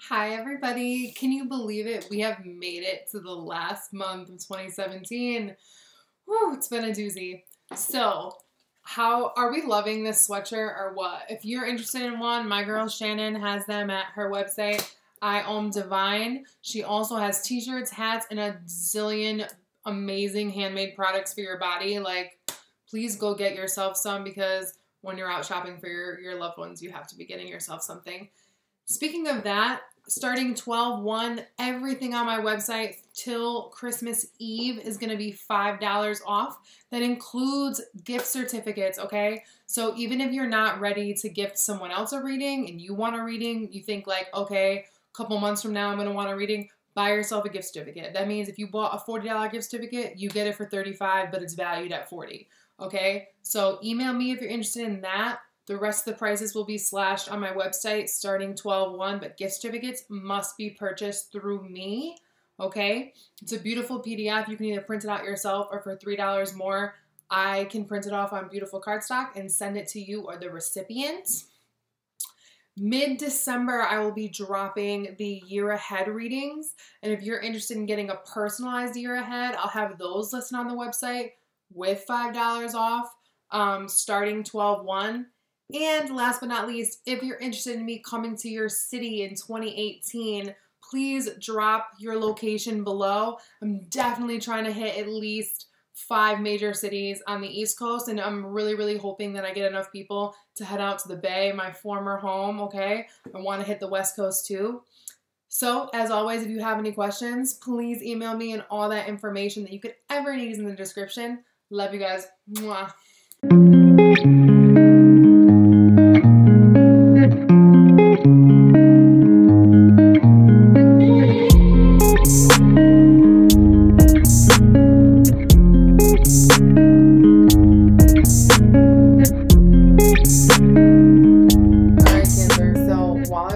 Hi everybody, can you believe it? We have made it to the last month of 2017. Whew, it's been a doozy. So, how are we loving this sweatshirt or what? If you're interested in one, my girl Shannon has them at her website, I Om Divine. She also has t-shirts, hats, and a zillion amazing handmade products for your body. Like, please go get yourself some because when you're out shopping for your loved ones, you have to be getting yourself something. Speaking of that, starting 12/1, everything on my website till Christmas Eve is going to be $5 off. That includes gift certificates, okay? So even if you're not ready to gift someone else a reading and you want a reading, you think like, okay, a couple months from now I'm going to want a reading, buy yourself a gift certificate. That means if you bought a $40 gift certificate, you get it for $35, but it's valued at $40, okay? So email me if you're interested in that. The rest of the prices will be slashed on my website starting 12/1, but gift certificates must be purchased through me, okay? It's a beautiful PDF. You can either print it out yourself or for $3 more, I can print it off on beautiful cardstock and send it to you or the recipient. Mid-December, I will be dropping the year ahead readings. And if you're interested in getting a personalized year ahead, I'll have those listed on the website with $5 off starting 12/1. And last but not least, if you're interested in me coming to your city in 2018, please drop your location below. I'm definitely trying to hit at least 5 major cities on the East Coast, and I'm really hoping that I get enough people to head out to the Bay, my former home, okay? I want to hit the West Coast too. So, as always, if you have any questions, please email me, and all that information that you could ever need is in the description. Love you guys. Mwah.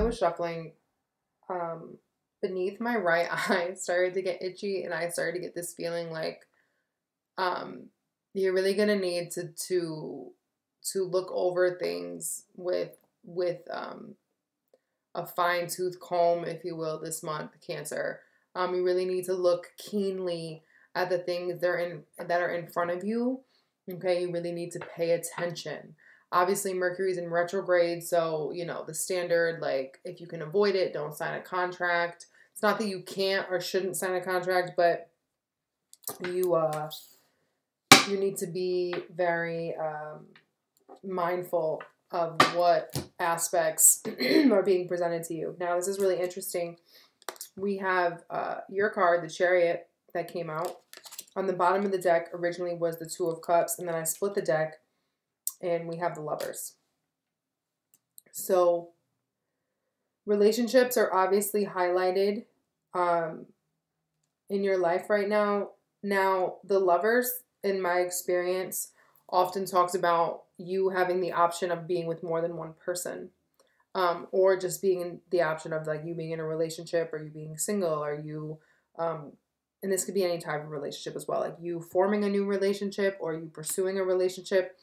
Shuffling, beneath my right eye started to get itchy, and I started to get this feeling like you're really gonna need to look over things with a fine-tooth comb, if you will, this month, Cancer. You really need to look keenly at the things that are in front of you. Okay, you really need to pay attention. Obviously, Mercury's in retrograde, so, you know, the standard, like, if you can avoid it, don't sign a contract. It's not that you can't or shouldn't sign a contract, but you need to be very mindful of what aspects are being presented to you. Now, this is really interesting. We have your card, the Chariot, that came out. On the bottom of the deck originally was the Two of Cups, and then I split the deck, and we have the Lovers. So relationships are obviously highlighted in your life right now. Now, the Lovers, in my experience, often talks about you having the option of being with more than one person, or just being in the option of like you being in a relationship, or you being single, or you, and this could be any type of relationship as well, like you forming a new relationship, or you pursuing a relationship,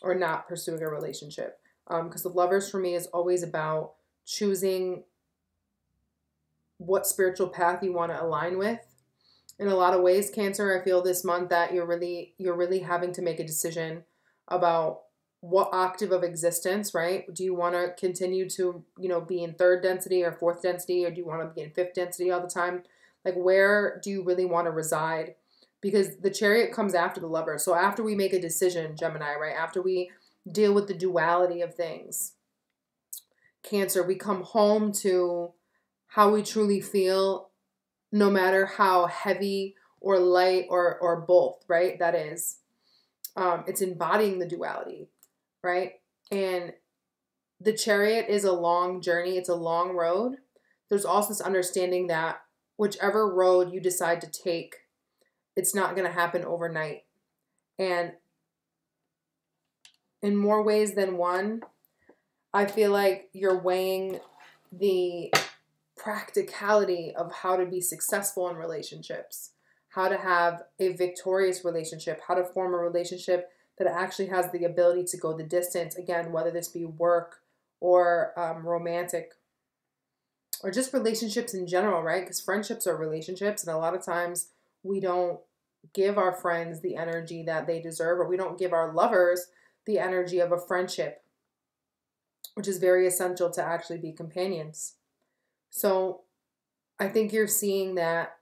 or not pursuing a relationship. Because the Lovers for me is always about choosing what spiritual path you want to align with. In a lot of ways, Cancer, I feel this month that you're really having to make a decision about what octave of existence, right? Do you want to continue to, you know, be in 3rd density or 4th density, or do you want to be in 5th density all the time? Like, where do you really want to reside? Because the Chariot comes after the Lover. So after we make a decision, Gemini, right? After we deal with the duality of things, Cancer, we come home to how we truly feel, no matter how heavy or light or both, right? That is, it's embodying the duality, right? And the Chariot is a long journey. It's a long road. There's also this understanding that whichever road you decide to take, it's not going to happen overnight. And in more ways than one, I feel like you're weighing the practicality of how to be successful in relationships, how to have a victorious relationship, how to form a relationship that actually has the ability to go the distance, again, whether this be work or romantic or just relationships in general, right? Because friendships are relationships, and a lot of times we don't give our friends the energy that they deserve, or we don't give our lovers the energy of a friendship, which is very essential to actually be companions. So I think you're seeing that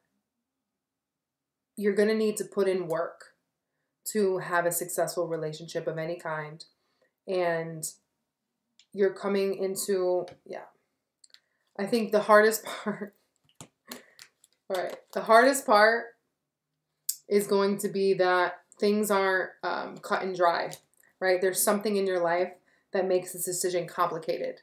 you're going to need to put in work to have a successful relationship of any kind. And you're coming into, I think the hardest part, all right, the hardest part is going to be that things aren't cut and dry, right? There's something in your life that makes this decision complicated.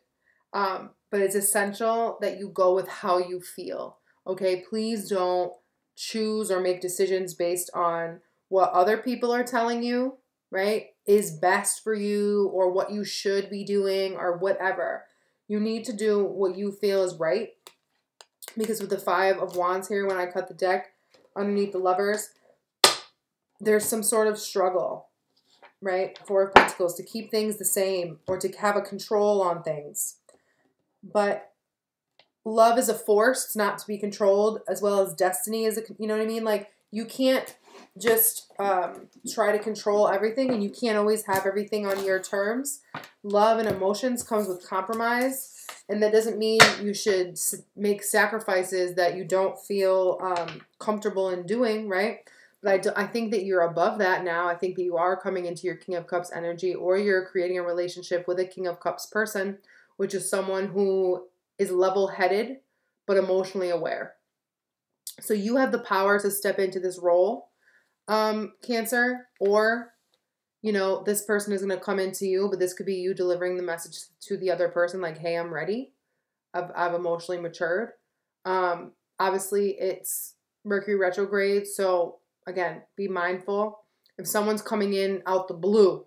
But it's essential that you go with how you feel, okay? Please don't choose or make decisions based on what other people are telling you, right, is best for you, or what you should be doing, or whatever. You need to do what you feel is right. Because with the 5 of Wands here, when I cut the deck underneath the Lovers, there's some sort of struggle, right? 4 of Pentacles, to keep things the same or to have a control on things. But love is a force. It's not to be controlled, as well as destiny is, you know what I mean? Like, you can't just try to control everything, and you can't always have everything on your terms. Love and emotions comes with compromise, and that doesn't mean you should make sacrifices that you don't feel comfortable in doing, right? But I think that you're above that now. I think that you are coming into your King of Cups energy, or you're creating a relationship with a King of Cups person, which is someone who is level-headed but emotionally aware. So you have the power to step into this role, Cancer, or, you know, this person is going to come into you, but this could be you delivering the message to the other person, like, hey, I'm ready. I've emotionally matured. Obviously, it's Mercury retrograde, so again, be mindful. If someone's coming in out the blue,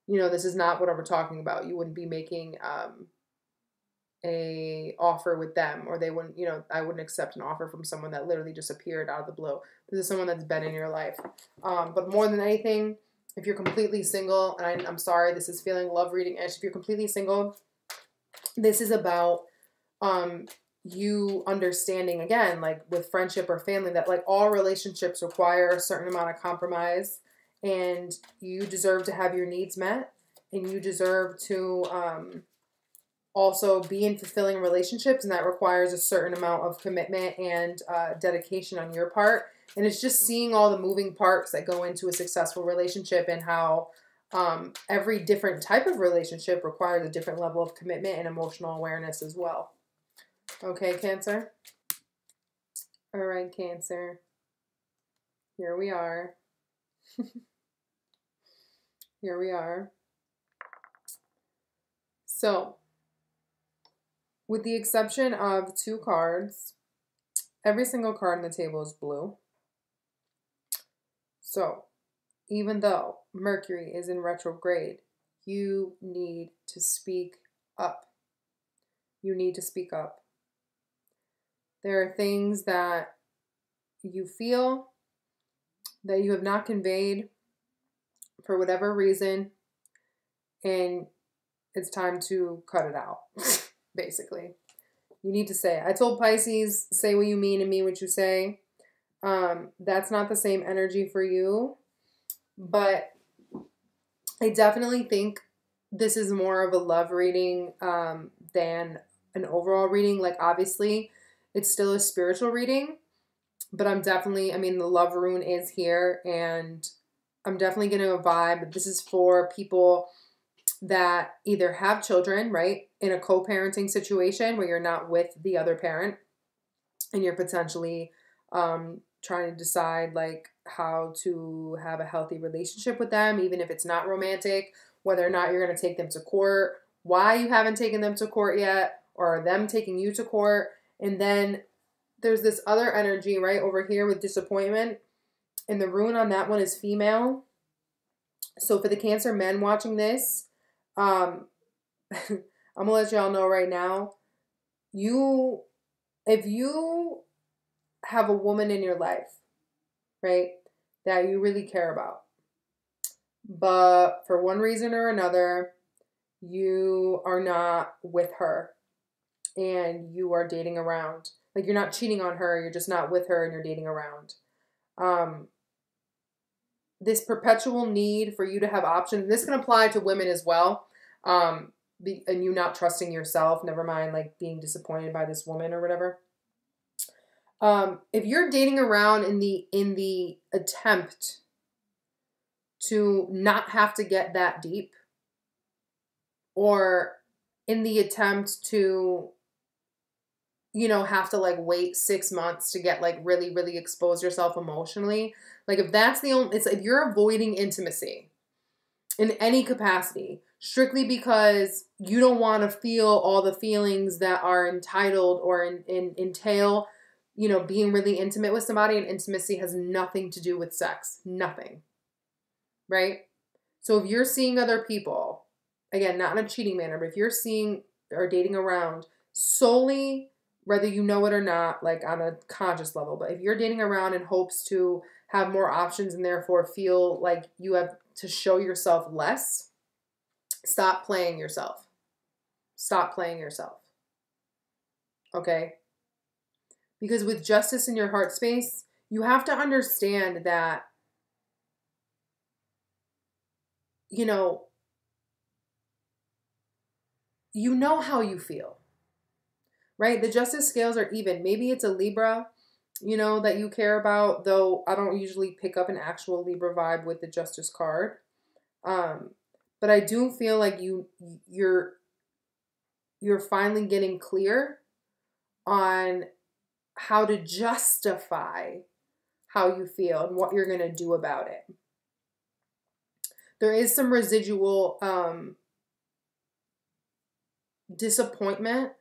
you know, this is not what we're talking about. You wouldn't be making a offer with them, or they wouldn't, you know, I wouldn't accept an offer from someone that literally just appeared out of the blue. This is someone that's been in your life. But more than anything, if you're completely single, and I'm sorry, this is feeling love reading-ish. If you're completely single, this is about you understanding, again, like with friendship or family, that like all relationships require a certain amount of compromise, and you deserve to have your needs met, and you deserve to also be in fulfilling relationships, and that requires a certain amount of commitment and dedication on your part. And it's just seeing all the moving parts that go into a successful relationship, and how every different type of relationship requires a different level of commitment and emotional awareness as well. Okay, Cancer? All right, Cancer. Here we are. Here we are. So, with the exception of 2 cards, every single card on the table is blue. So, even though Mercury is in retrograde, you need to speak up. You need to speak up. There are things that you feel that you have not conveyed for whatever reason, and it's time to cut it out, basically. You need to say it. I told Pisces, say what you mean and mean what you say. That's not the same energy for you, but I definitely think this is more of a love reading than an overall reading. Like, obviously, it's still a spiritual reading, but I'm definitely, I mean, the love rune is here, and I'm definitely going to vibe. But this is for people that either have children, right, in a co-parenting situation where you're not with the other parent, and you're potentially trying to decide like how to have a healthy relationship with them, even if it's not romantic, whether or not you're going to take them to court, why you haven't taken them to court yet, or are them taking you to court. And then there's this other energy right over here with disappointment, and the rune on that one is female. So for the Cancer men watching this, I'm gonna let y'all know right now, if you have a woman in your life, right, that you really care about, but for one reason or another, you are not with her, and you are dating around. Like, you're not cheating on her, you're just not with her and you're dating around. This perpetual need for you to have options. This can apply to women as well. And you not trusting yourself, never mind like being disappointed by this woman or whatever. If you're dating around in the attempt to not have to get that deep, or in the attempt to, you know, have to like wait 6 months to get like really, really expose yourself emotionally. Like, if that's the only, it's if you're avoiding intimacy in any capacity, strictly because you don't want to feel all the feelings that are entitled or entail, you know, being really intimate with somebody, and intimacy has nothing to do with sex. Nothing. Right? So if you're seeing other people, again, not in a cheating manner, but if you're seeing or dating around solely, whether you know it or not, like on a conscious level, but if you're dating around in hopes to have more options and therefore feel like you have to show yourself less, stop playing yourself. Stop playing yourself. Okay? Because with justice in your heart space, you have to understand that, you know how you feel, right? The justice scales are even. Maybe it's a Libra, you know, that you care about, though I don't usually pick up an actual Libra vibe with the justice card. But I do feel like you're finally getting clear on how to justify how you feel and what you're going to do about it. There is some residual disappointment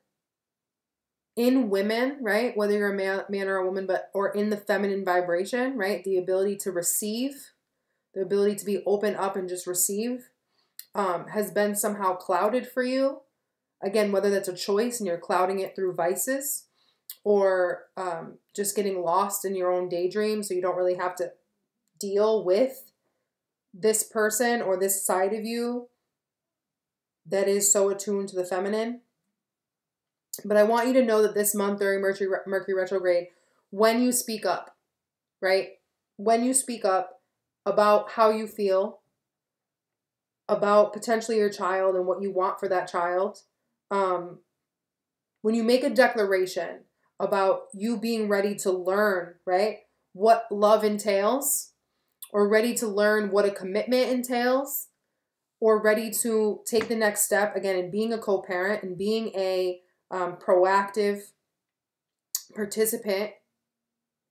in women, right? Whether you're a man or a woman, or in the feminine vibration, right? The ability to receive, the ability to be open up and just receive, has been somehow clouded for you. Again, whether that's a choice and you're clouding it through vices, or just getting lost in your own daydream, so you don't really have to deal with this person or this side of you that is so attuned to the feminine. But I want you to know that this month during Mercury retrograde, when you speak up, right? When you speak up about how you feel, about potentially your child and what you want for that child, when you make a declaration about you being ready to learn, right, what love entails, or ready to learn what a commitment entails, or ready to take the next step, again, in being a co-parent and being a proactive participant.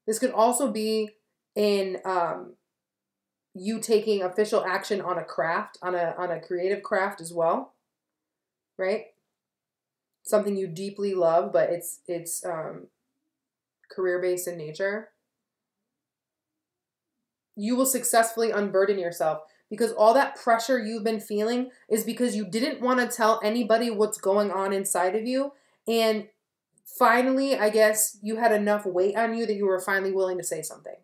This could also be in you taking official action on a craft, on a creative craft as well, right? Something you deeply love, but it's career-based in nature. You will successfully unburden yourself, because all that pressure you've been feeling is because you didn't want to tell anybody what's going on inside of you. And finally, I guess you had enough weight on you that you were finally willing to say something.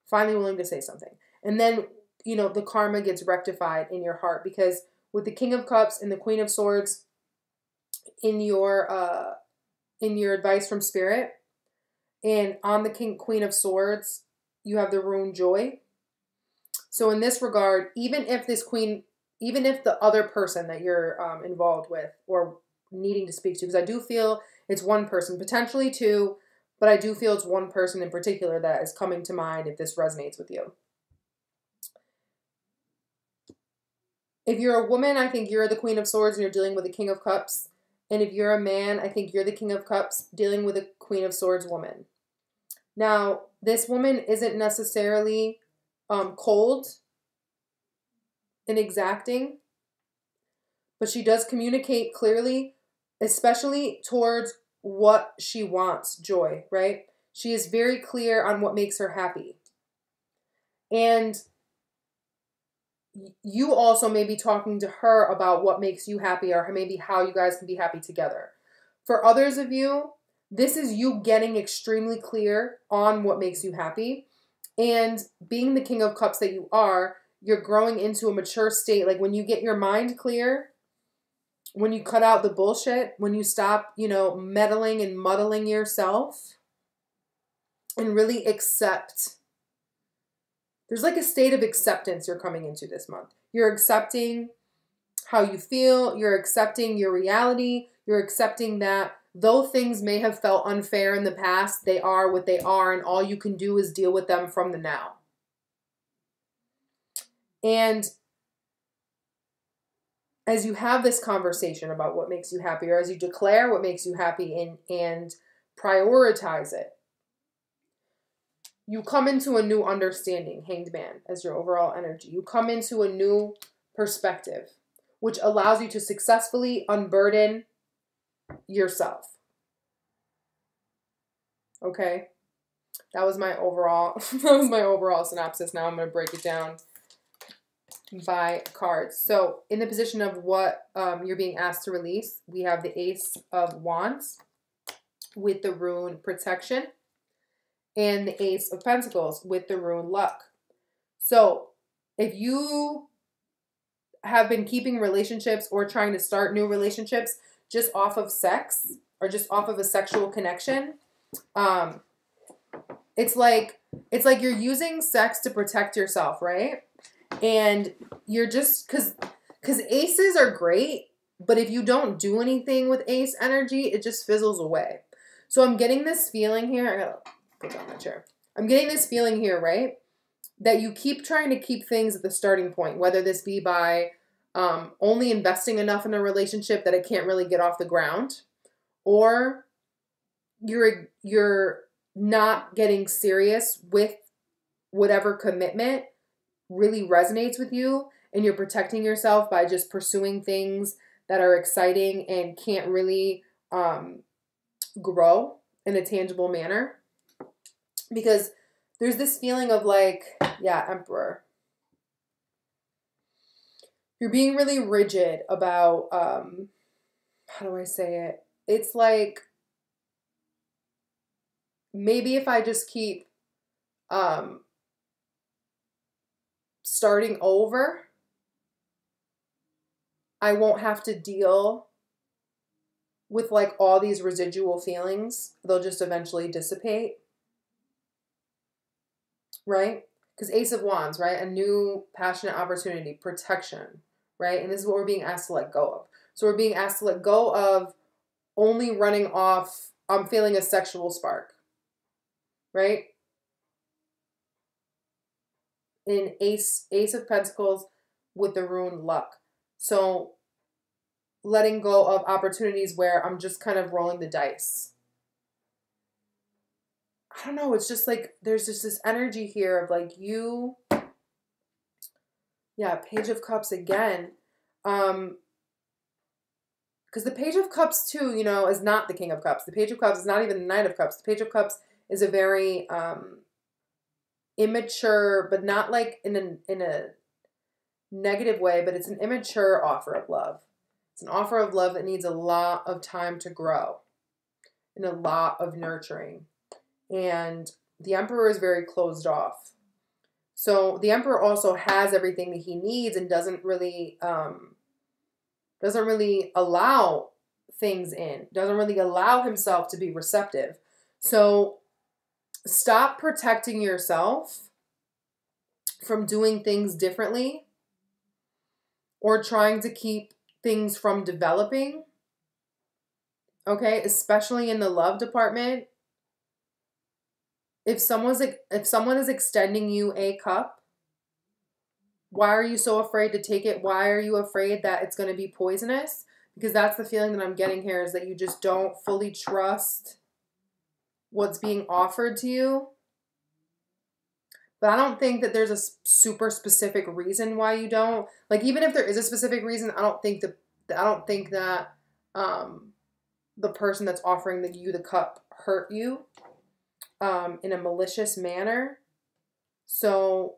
Finally willing to say something. And then, you know, the karma gets rectified in your heart, because with the King of Cups and the Queen of Swords in your advice from Spirit, and on the Queen of Swords, you have the rune Joy. So in this regard, even if the other person that you're involved with or needing to speak to, because I do feel it's one person, potentially two, but I do feel it's one person in particular that is coming to mind if this resonates with you. If you're a woman, I think you're the Queen of Swords and you're dealing with the King of Cups. And if you're a man, I think you're the King of Cups dealing with a Queen of Swords woman. Now, this woman isn't necessarily cold and exacting, but she does communicate clearly, especially towards what she wants, Joy, right? She is very clear on what makes her happy. And you also may be talking to her about what makes you happy, or maybe how you guys can be happy together. For others of you, this is you getting extremely clear on what makes you happy. And being the King of Cups that you are, you're growing into a mature state. Like when you get your mind clear, when you cut out the bullshit, when you stop, you know, meddling and muddling yourself and really accept. There's like a state of acceptance you're coming into this month. You're accepting how you feel. You're accepting your reality. You're accepting that though things may have felt unfair in the past, they are what they are, and all you can do is deal with them from the now. And as you have this conversation about what makes you happy, or as you declare what makes you happy and prioritize it, you come into a new understanding, Hanged Man, as your overall energy. You come into a new perspective, which allows you to successfully unburden yourself. Okay? That was my overall synopsis. Now I'm going to break it down by cards. So in the position of what you're being asked to release, we have the Ace of Wands with the rune Protection and the Ace of Pentacles with the rune Luck. So if you have been keeping relationships or trying to start new relationships just off of sex or just off of a sexual connection, it's like you're using sex to protect yourself, right? And you're just, because aces are great, but if you don't do anything with ace energy, it just fizzles away. So I'm getting this feeling here. I gotta put down my chair. I'm getting this feeling here, right? That you keep trying to keep things at the starting point, whether this be by only investing enough in a relationship that it can't really get off the ground, or you're not getting serious with whatever commitment really resonates with you, and you're protecting yourself by just pursuing things that are exciting and can't really grow in a tangible manner. Because there's this feeling of like, yeah, Emperor. You're being really rigid about, how do I say it? It's like, maybe if I just keep starting over, I won't have to deal with like all these residual feelings. They'll just eventually dissipate. Right? Because Ace of Wands, right? A new passionate opportunity, protection, right? And this is what we're being asked to let go of. So we're being asked to let go of only running off, I'm feeling a sexual spark, right? In Ace of Pentacles with the rune Luck. So letting go of opportunities where I'm just kind of rolling the dice. I don't know. It's just like, there's just this energy here of like you, yeah, Page of Cups again. Because the Page of Cups too, you know, is not the King of Cups. The Page of Cups is not even the Knight of Cups. The Page of Cups is a very immature, but not like in a negative way, but it's an immature offer of love. It's an offer of love that needs a lot of time to grow and a lot of nurturing. And the Emperor is very closed off. So the Emperor also has everything that he needs and doesn't really allow things in, doesn't really allow himself to be receptive. So stop protecting yourself from doing things differently or trying to keep things from developing. Okay, especially in the love department. If someone is extending you a cup, why are you so afraid to take it? Why are you afraid that it's going to be poisonous? Because that's the feeling that I'm getting here, is that you just don't fully trust what's being offered to you. But I don't think that there's a super specific reason why you don't. Like, even if there is a specific reason, I don't think that the person that's offering you the cup hurt you in a malicious manner. So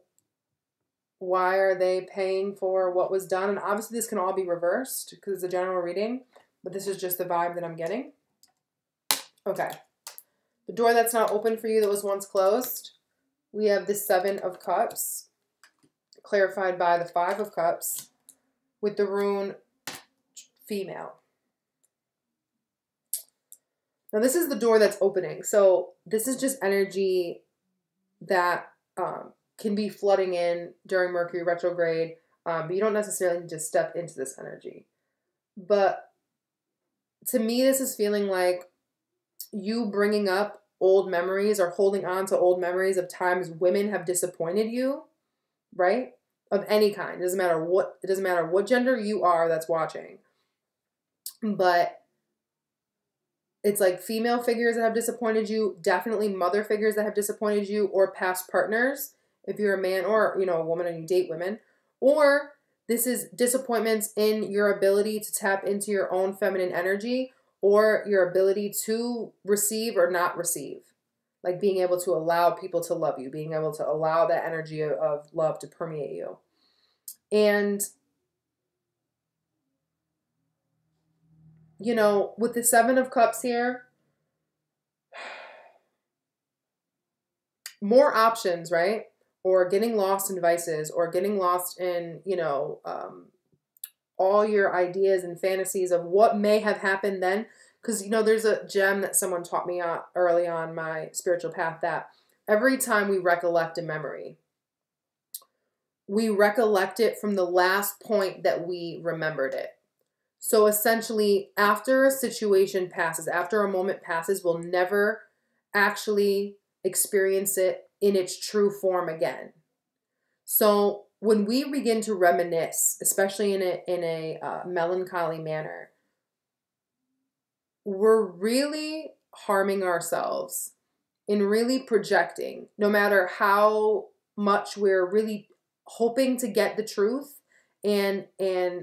why are they paying for what was done? And obviously this can all be reversed because it's a general reading, but this is just the vibe that I'm getting. Okay. The door that's now open for you that was once closed. We have the Seven of Cups, clarified by the Five of Cups, with the rune female. Now this is the door that's opening. So this is just energy that can be flooding in during Mercury retrograde, but you don't necessarily need to step into this energy. But to me, this is feeling like you bringing up old memories or holding on to old memories of times women have disappointed you, right? Of any kind. It doesn't matter what gender you are that's watching. But it's like female figures that have disappointed you, definitely mother figures that have disappointed you, or past partners, if you're a man or, you know, a woman and you date women. Or this is disappointments in your ability to tap into your own feminine energy or your ability to receive or not receive. Like being able to allow people to love you, being able to allow that energy of love to permeate you. And, you know, with the Seven of Cups here, more options, right? Or getting lost in vices, or getting lost in, you know, all your ideas and fantasies of what may have happened then. Because, you know, there's a gem that someone taught me early on my spiritual path, that every time we recollect a memory, we recollect it from the last point that we remembered it. So essentially, after a situation passes, after a moment passes, we'll never actually experience it in its true form again. So when we begin to reminisce, especially in a melancholy manner, we're really harming ourselves in really projecting, no matter how much we're really hoping to get the truth and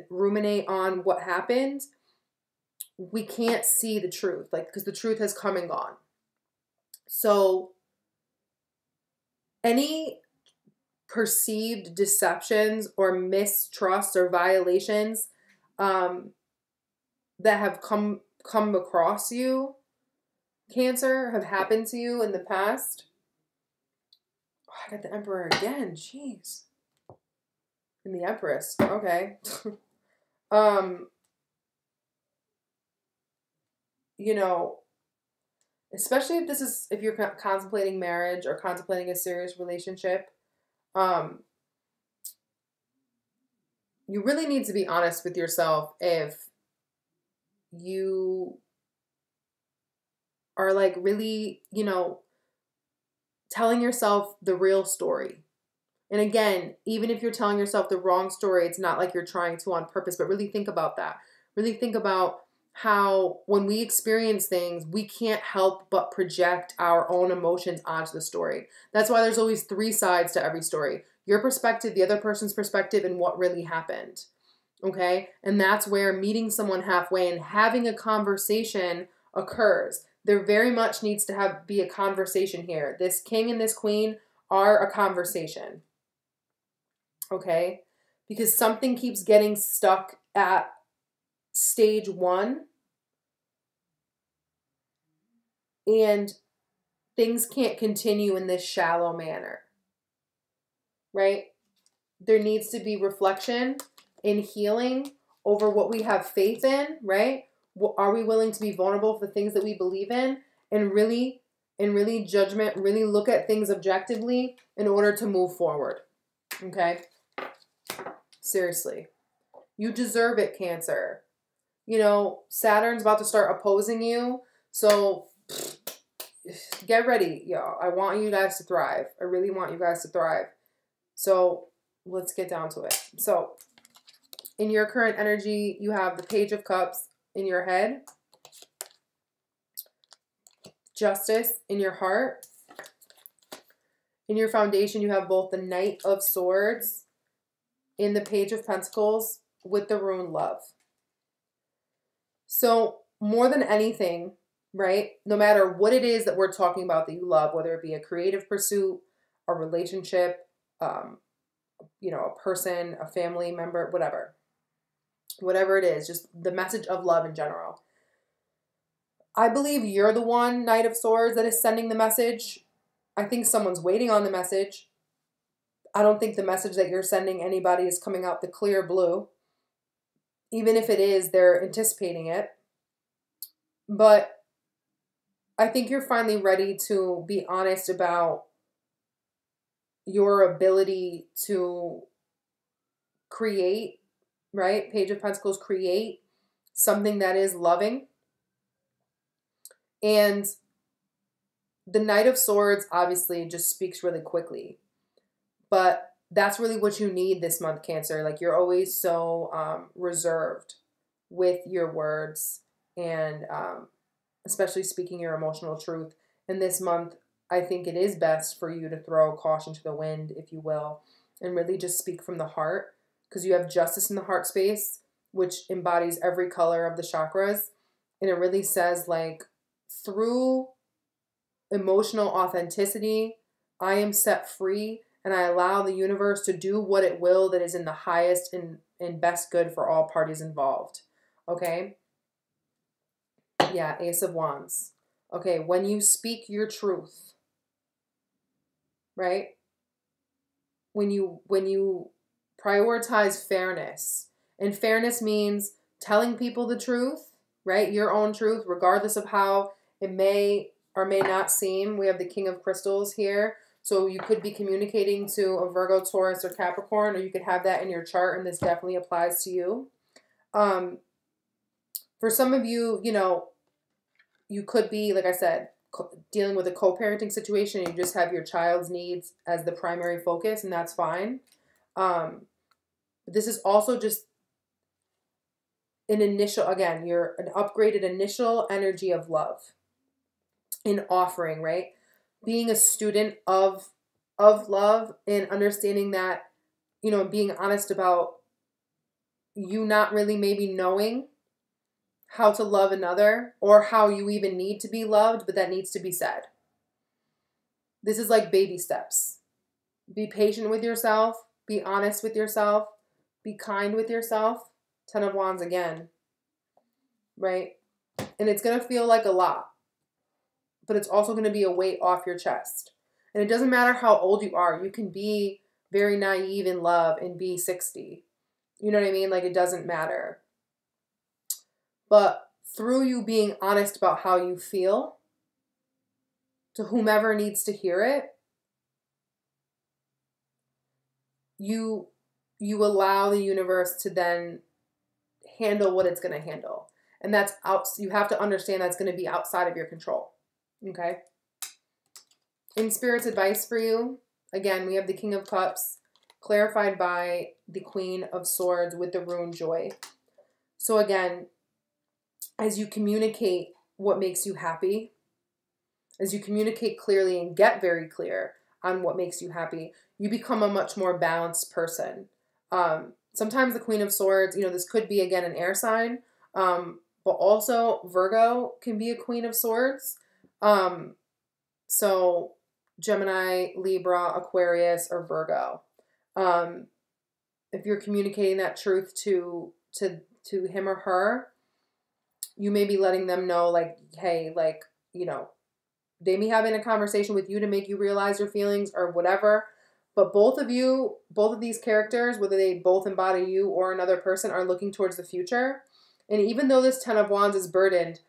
ruminate on what happened. We can't see the truth, like, because the truth has come and gone. So any perceived deceptions or mistrusts or violations that have come across you, Cancer, have happened to you in the past. Oh, I got the Emperor again. Jeez. And the Empress. Okay. You know, especially if you're contemplating marriage or contemplating a serious relationship, you really need to be honest with yourself if you are like really, you know, telling yourself the real story. And again, even if you're telling yourself the wrong story, it's not like you're trying to on purpose, but really think about that. Really think about how when we experience things, we can't help but project our own emotions onto the story. That's why there's always 3 sides to every story. Your perspective, the other person's perspective, and what really happened. Okay? And that's where meeting someone halfway and having a conversation occurs. There very much needs to be a conversation here. This king and this queen are a conversation. Okay? Because something keeps getting stuck at stage 1, and things can't continue in this shallow manner, right? There needs to be reflection and healing over what we have faith in, right? Are we willing to be vulnerable for the things that we believe in, and really judgment, really look at things objectively in order to move forward, okay? Seriously. You deserve it, Cancer. You know, Saturn's about to start opposing you. So get ready, y'all. I want you guys to thrive. I really want you guys to thrive. So let's get down to it. So in your current energy, you have the Page of Cups in your head. Justice in your heart. In your foundation, you have both the Knight of Swords in the Page of Pentacles with the rune Love. So more than anything, right, no matter what it is that we're talking about that you love, whether it be a creative pursuit, a relationship, you know, a person, a family member, whatever it is, just the message of love in general. I believe you're the one, Knight of Swords, that is sending the message. I think someone's waiting on the message. I don't think the message that you're sending anybody is coming out the clear blue. even if it is, they're anticipating it. But I think you're finally ready to be honest about your ability to create, right? Page of Pentacles, create something that is loving. And the Knight of Swords obviously just speaks really quickly. But that's really what you need this month, Cancer. Like, you're always so reserved with your words, and especially speaking your emotional truth. And this month, I think it is best for you to throw caution to the wind, if you will, and really just speak from the heart, because you have justice in the heart space, which embodies every color of the chakras. And it really says, like, through emotional authenticity, I am set free, and I allow the universe to do what it will that is in the highest and best good for all parties involved. Okay? Yeah, Ace of Wands. Okay, when you speak your truth, right? When you prioritize fairness, and fairness means telling people the truth, right? Your own truth, regardless of how it may or may not seem. We have the King of Crystals here. So you could be communicating to a Virgo, Taurus, or Capricorn, or you could have that in your chart, and this definitely applies to you. For some of you, you know, you could be, like I said, dealing with a co-parenting situation, and you just have your child's needs as the primary focus, and that's fine. This is also just an initial, again, you're an upgraded initial energy of love in offering, right? Being a student of love, and understanding that, you know, being honest about you not really maybe knowing how to love another, or how you even need to be loved, but that needs to be said. This is like baby steps. Be patient with yourself. Be honest with yourself. Be kind with yourself. 10 of Wands again, right? And it's going to feel like a lot, but it's also going to be a weight off your chest. And it doesn't matter how old you are. You can be very naive in love and be 60. You know what I mean? Like, it doesn't matter. But through you being honest about how you feel to whomever needs to hear it, you allow the universe to then handle what it's going to handle. And that's out. You have to understand that's going to be outside of your control. Okay? In Spirit's advice for you, again, we have the King of Cups clarified by the Queen of Swords with the rune Joy. So again, as you communicate what makes you happy, as you communicate clearly and get very clear on what makes you happy, you become a much more balanced person. Sometimes the Queen of Swords, you know, this could be, again, an air sign, but also Virgo can be a Queen of Swords. So Gemini, Libra, Aquarius, or Virgo. If you're communicating that truth to him or her, you may be letting them know, like, hey, like, you know, they may be having a conversation with you to make you realize your feelings or whatever. But both of these characters, whether they both embody you or another person, are looking towards the future. And even though this 10 of Wands is burdened,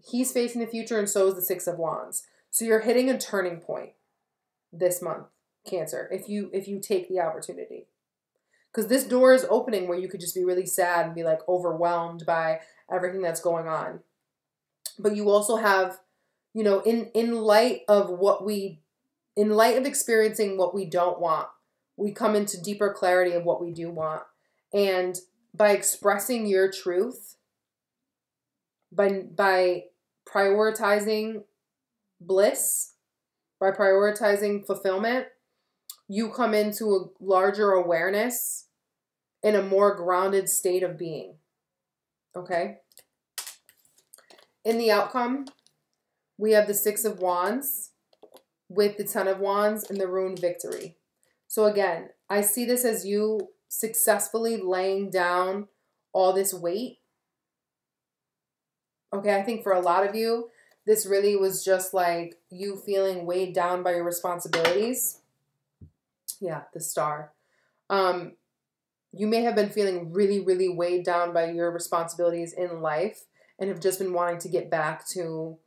he's facing the future, and so is the 6 of Wands. So you're hitting a turning point this month, Cancer, if you take the opportunity. Because this door is opening where you could just be really sad and be like overwhelmed by everything that's going on. But you also have, you know, in light of experiencing what we don't want, we come into deeper clarity of what we do want. And by expressing your truth, by prioritizing bliss, by prioritizing fulfillment, you come into a larger awareness in a more grounded state of being. Okay? In the outcome, we have the 6 of Wands with the 10 of Wands and the rune Victory. So again, I see this as you successfully laying down all this weight. Okay, I think for a lot of you, this really was just like you feeling weighed down by your responsibilities. Yeah, the Star. you may have been feeling really, really weighed down by your responsibilities in life and have just been wanting to get back to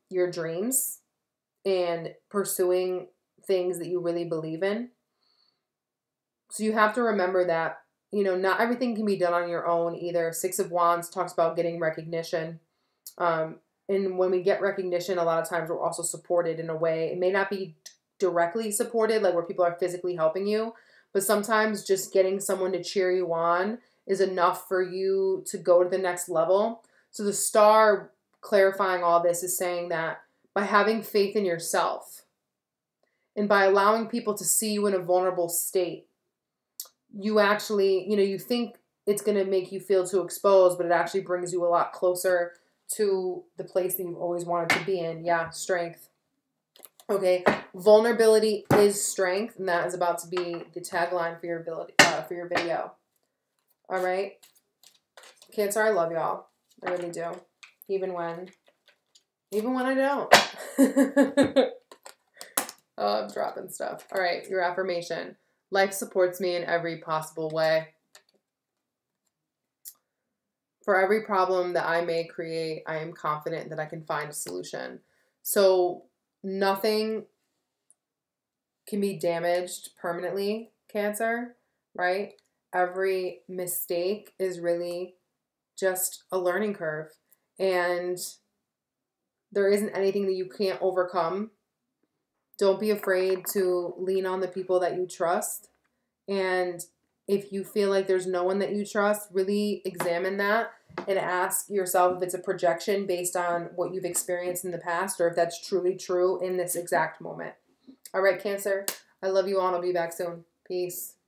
your dreams and pursuing things that you really believe in. So you have to remember that, you know, not everything can be done on your own either. Six of Wands talks about getting recognition. And when we get recognition, a lot of times we're also supported in a way. It may not be directly supported, like where people are physically helping you, but sometimes just getting someone to cheer you on is enough for you to go to the next level. So the star clarifying all this is saying that by having faith in yourself and by allowing people to see you in a vulnerable state, you actually, you know, you think it's going to make you feel too exposed, but it actually brings you a lot closer to the place that you've always wanted to be in. Yeah, strength. Okay, vulnerability is strength, and that is about to be the tagline for your video. All right, Cancer, I love y'all. I really do, even when I don't. Oh, I'm dropping stuff. All right, your affirmation: life supports me in every possible way. For every problem that I may create, I am confident that I can find a solution. So nothing can be damaged permanently, Cancer, right? Every mistake is really just a learning curve. And there isn't anything that you can't overcome. Don't be afraid to lean on the people that you trust. And if you feel like there's no one that you trust, really examine that and ask yourself if it's a projection based on what you've experienced in the past or if that's truly true in this exact moment. All right, Cancer, I love you all and I'll be back soon. Peace.